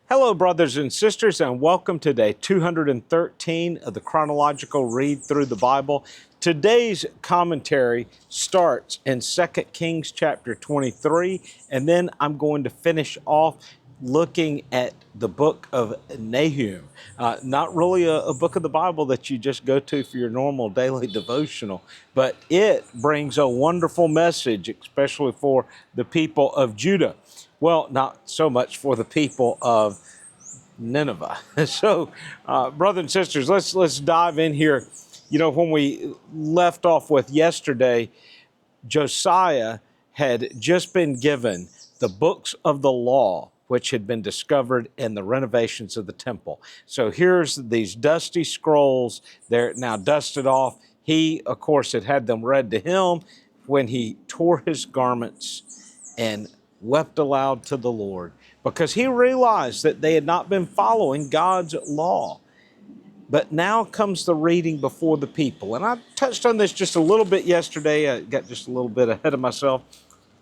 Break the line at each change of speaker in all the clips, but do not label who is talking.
Hello, brothers and sisters, and welcome to day 213 of the Chronological Read Through the Bible. Today's commentary starts in 2 Kings chapter 23, and then I'm going to finish off looking at the book of Nahum. Not really a book of the Bible that you just go to for your normal daily devotional, but it brings a wonderful message, especially for the people of Judah. Well, not so much for the people of Nineveh. So, brothers and sisters, let's dive in here. You know, when we left off with yesterday, Josiah had just been given the books of the law, which had been discovered in the renovations of the temple. So here's these dusty scrolls. They're now dusted off. He, of course, had them read to him when he tore his garments and wept aloud to the Lord because he realized that they had not been following God's law. But now comes the reading before the people. And I touched on this just a little bit yesterday. I got just a little bit ahead of myself.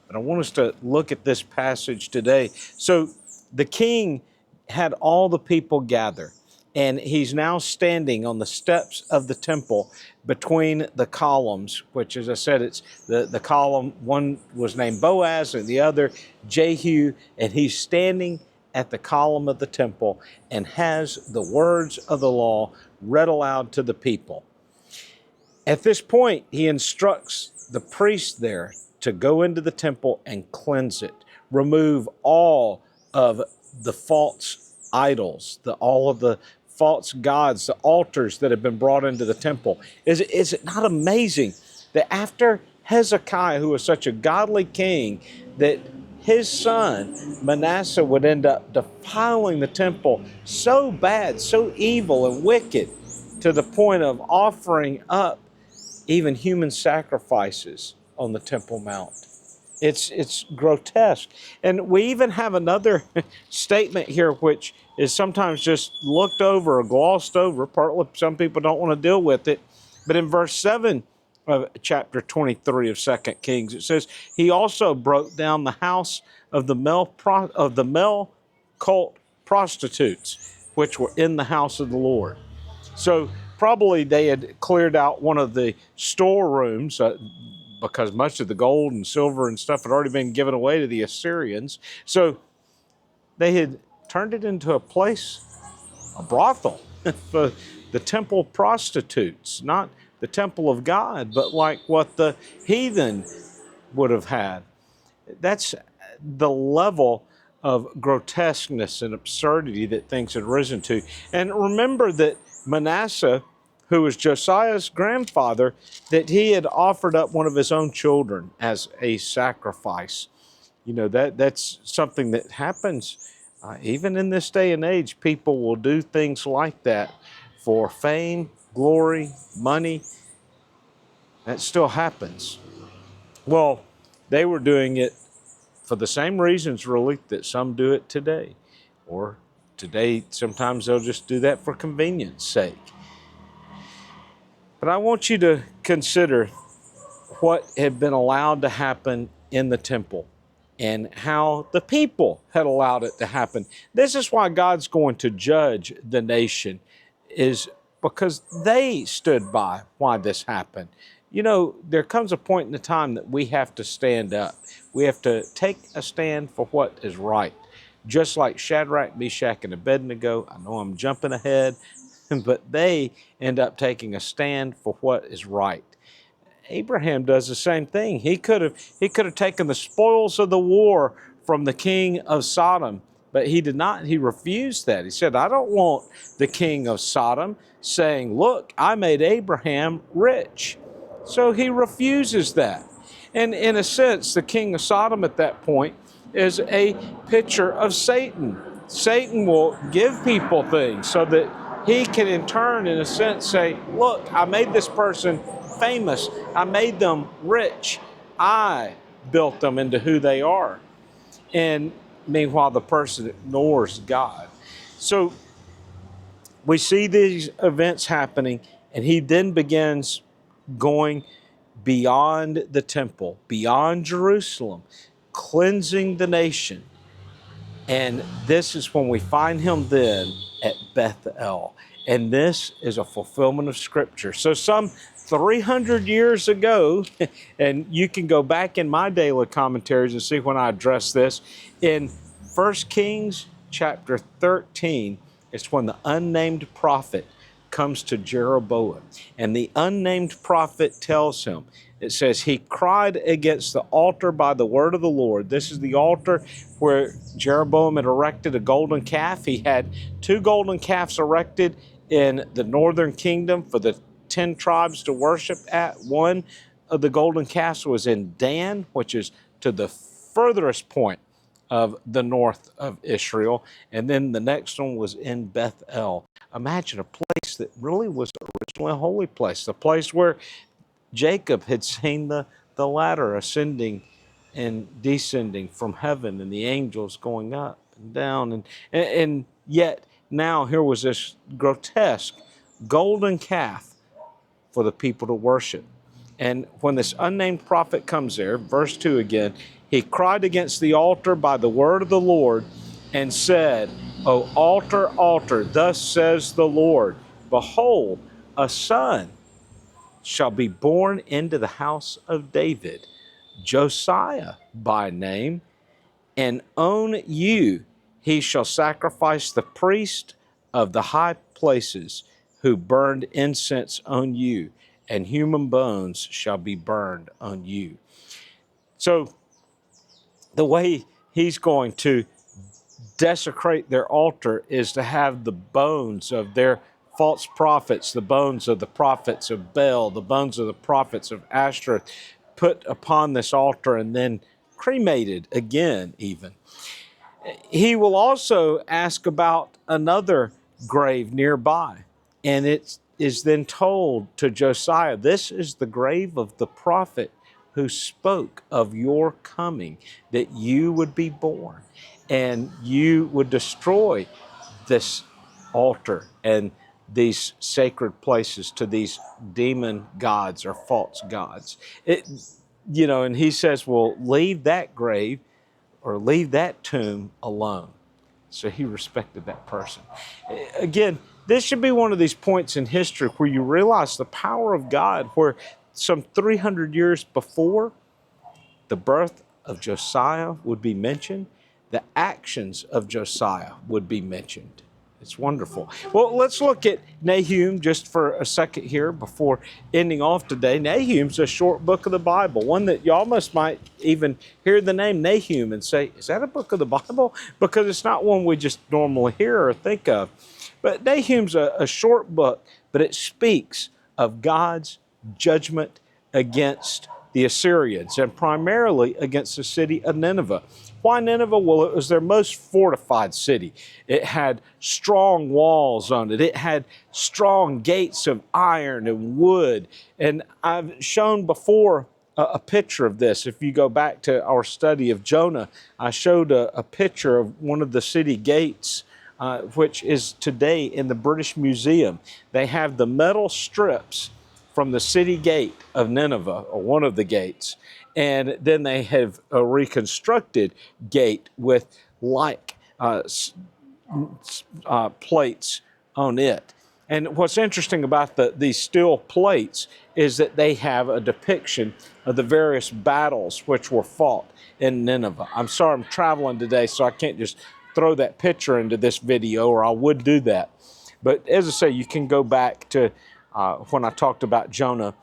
But I want us to look at this passage today. So the king had all the people gather, and he's now standing on the steps of the temple between the columns, which, as I said, it's the column, one was named Boaz and the other Jehu, and he's standing at the column of the temple and has the words of the law read aloud to the people. At this point, he instructs the priest there to go into the temple and cleanse it, remove all of the false idols, all of the false gods, the altars that have been brought into the temple. Is it not amazing that after Hezekiah, who was such a godly king, that his son Manasseh would end up defiling the temple so bad, so evil and wicked, to the point of offering up even human sacrifices on the Temple Mount. It's grotesque. And we even have another statement here which is sometimes just looked over or glossed over. Partly some people don't want to deal with it. But in verse 7 of chapter 23 of 2 Kings, it says, he also broke down the house of the male cult prostitutes, which were in the house of the Lord. So probably they had cleared out one of the storerooms because much of the gold and silver and stuff had already been given away to the Assyrians. So they had turned it into a place, a brothel for the temple prostitutes, not the temple of God, but like what the heathen would have had. That's the level of grotesqueness and absurdity that things had risen to. And remember that Manasseh, who was Josiah's grandfather, that he had offered up one of his own children as a sacrifice. You know, that's something that happens even in this day and age. People will do things like that for fame, glory, money. That still happens. Well, they were doing it for the same reasons, really, that some do it today. Or today, sometimes they'll just do that for convenience sake. But I want you to consider what had been allowed to happen in the temple and how the people had allowed it to happen. This is why God's going to judge the nation, is because they stood by why this happened. You know, there comes a point in the time that we have to stand up. We have to take a stand for what is right. Just like Shadrach, Meshach, and Abednego. I know I'm jumping ahead, but they end up taking a stand for what is right. Abraham does the same thing. He could have taken the spoils of the war from the king of Sodom, but he did not. He refused that. He said, I don't want the king of Sodom saying, look, I made Abraham rich. So he refuses that. And in a sense, the king of Sodom at that point is a picture of Satan. Satan will give people things so that he can in turn, in a sense, say, look, I made this person famous. I made them rich. I built them into who they are. And meanwhile, the person ignores God. So we see these events happening, and he then begins going beyond the temple, beyond Jerusalem, cleansing the nation. And this is when we find him then at Bethel. And this is a fulfillment of Scripture. So some 300 years ago, and you can go back in my daily commentaries and see when I address this, in 1 Kings chapter 13, it's when the unnamed prophet comes to Jeroboam. And the unnamed prophet tells him, it says, he cried against the altar by the word of the Lord. This is the altar where Jeroboam had erected a golden calf. He had 2 golden calves erected in the northern kingdom for the 10 tribes to worship at. One of the golden calves was in Dan, which is to the furthest point of the north of Israel. And then the next one was in Bethel. Imagine a place that really was originally a holy place, the place where Jacob had seen the ladder ascending and descending from heaven and the angels going up and down. And yet now here was this grotesque golden calf for the people to worship. And when this unnamed prophet comes there, verse 2 again, he cried against the altar by the word of the Lord and said, O altar, altar, thus says the Lord, behold, a son shall be born into the house of David, Josiah by name, and on you he shall sacrifice the priest of the high places who burned incense on you, and human bones shall be burned on you. So the way he's going to desecrate their altar is to have the bones of their false prophets, the bones of the prophets of Baal, the bones of the prophets of Ashtoreth put upon this altar and then cremated again even. He will also ask about another grave nearby, and it is then told to Josiah, this is the grave of the prophet who spoke of your coming, that you would be born and you would destroy this altar and these sacred places to these demon gods or false gods. And he says, well, leave that grave or leave that tomb alone. So he respected that person. Again, this should be one of these points in history where you realize the power of God, where some 300 years before, the birth of Josiah would be mentioned, the actions of Josiah would be mentioned. It's wonderful. Well, let's look at Nahum just for a second here before ending off today. Nahum's a short book of the Bible, one that y'all might even hear the name Nahum and say, is that a book of the Bible? Because it's not one we just normally hear or think of. But Nahum's a short book, but it speaks of God's judgment against the Assyrians and primarily against the city of Nineveh. Why Nineveh? Well, it was their most fortified city. It had strong walls on it. It had strong gates of iron and wood. And I've shown before a picture of this. If you go back to our study of Jonah, I showed a picture of one of the city gates, which is today in the British Museum. They have the metal strips from the city gate of Nineveh, or one of the gates, and then they have a reconstructed gate with plates on it. And what's interesting about these steel plates is that they have a depiction of the various battles which were fought in Nineveh. I'm sorry I'm traveling today, so I can't just throw that picture into this video, or I would do that. But as I say, you can go back to when I talked about Jonah,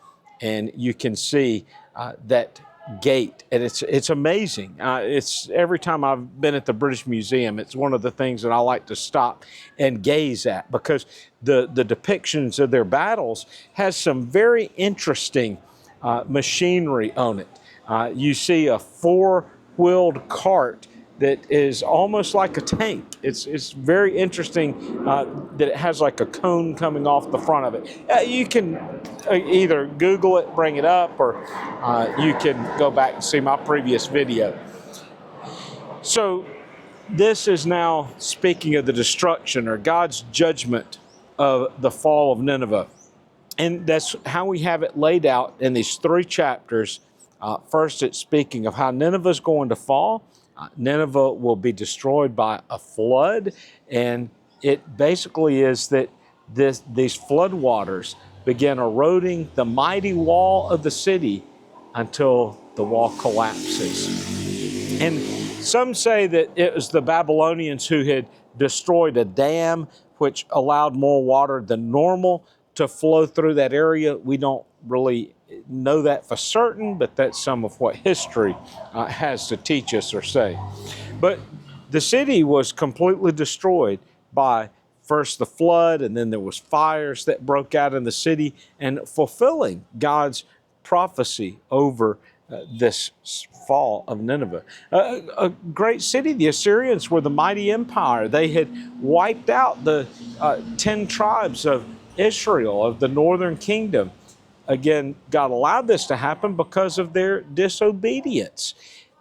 and you can see that gate, and it's amazing. It's every time I've been at the British Museum, it's one of the things that I like to stop and gaze at, because the depictions of their battles has some very interesting machinery on it. You see a 4-wheeled cart that is almost like a tank. It's very interesting that it has like a cone coming off the front of it. You can either Google it, bring it up, or you can go back and see my previous video. So this is now speaking of the destruction or God's judgment of the fall of Nineveh. And that's how we have it laid out in these 3 chapters. First, it's speaking of how Nineveh is going to fall. Nineveh will be destroyed by a flood, and it basically is that these flood waters begin eroding the mighty wall of the city until the wall collapses. And some say that it was the Babylonians who had destroyed a dam which allowed more water than normal to flow through that area. We don't really know that for certain, but that's some of what history has to teach us or say. But the city was completely destroyed by first the flood, and then there was fires that broke out in the city, and fulfilling God's prophecy over this fall of Nineveh. A great city. The Assyrians were the mighty empire. They had wiped out the 10 tribes of Israel, of the northern kingdom. Again, God allowed this to happen because of their disobedience.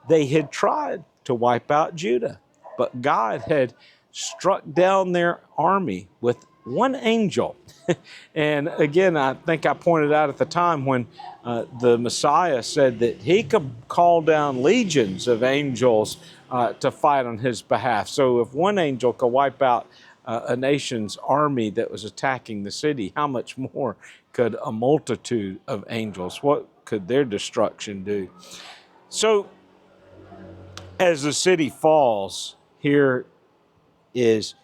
They had tried to wipe out Judah, but God had struck down their army with one angel. And again, I think I pointed out at the time when the Messiah said that he could call down legions of angels to fight on his behalf. So if one angel could wipe out a nation's army that was attacking the city, how much more could a multitude of angels? What could their destruction do? So as the city falls, here is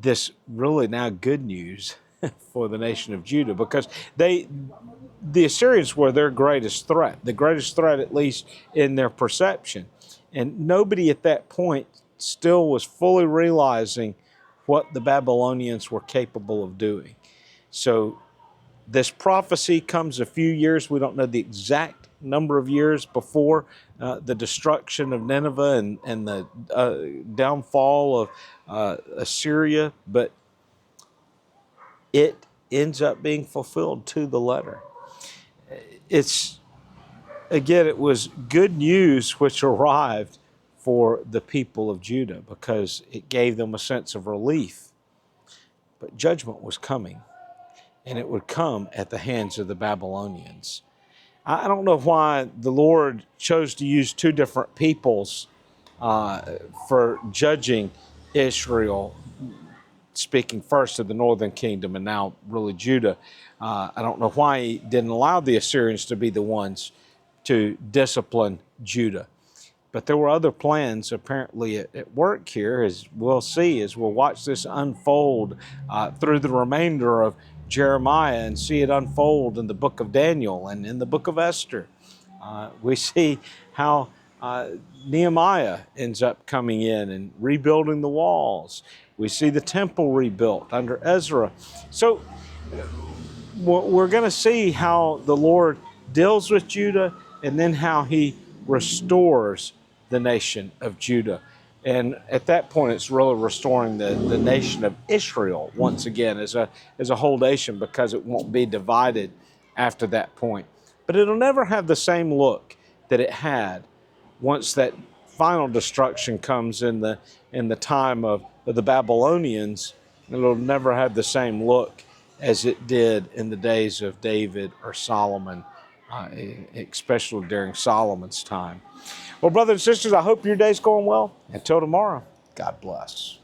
this really now good news for the nation of Judah, because the Assyrians were their greatest threat, at least in their perception. And nobody at that point still was fully realizing what the Babylonians were capable of doing. So this prophecy comes a few years, we don't know the exact number of years before the destruction of Nineveh and the downfall of Assyria, but it ends up being fulfilled to the letter. It was good news which arrived for the people of Judah because it gave them a sense of relief. But judgment was coming, and it would come at the hands of the Babylonians. I don't know why the Lord chose to use two different peoples for judging Israel, speaking first of the northern kingdom and now really Judah. I don't know why he didn't allow the Assyrians to be the ones to discipline Judah. But there were other plans apparently at work here, as we'll see, as we'll watch this unfold through the remainder of Jeremiah and see it unfold in the book of Daniel and in the book of Esther. We see how Nehemiah ends up coming in and rebuilding the walls. We see the temple rebuilt under Ezra. So we're going to see how the Lord deals with Judah and then how he restores the nation of Judah. And at that point, it's really restoring the nation of Israel once again as a whole nation, because it won't be divided after that point. But it'll never have the same look that it had once that final destruction comes in the time of the Babylonians. It'll never have the same look as it did in the days of David or Solomon, especially during Solomon's time. Well, brothers and sisters, I hope your day's going well. Until tomorrow, God bless.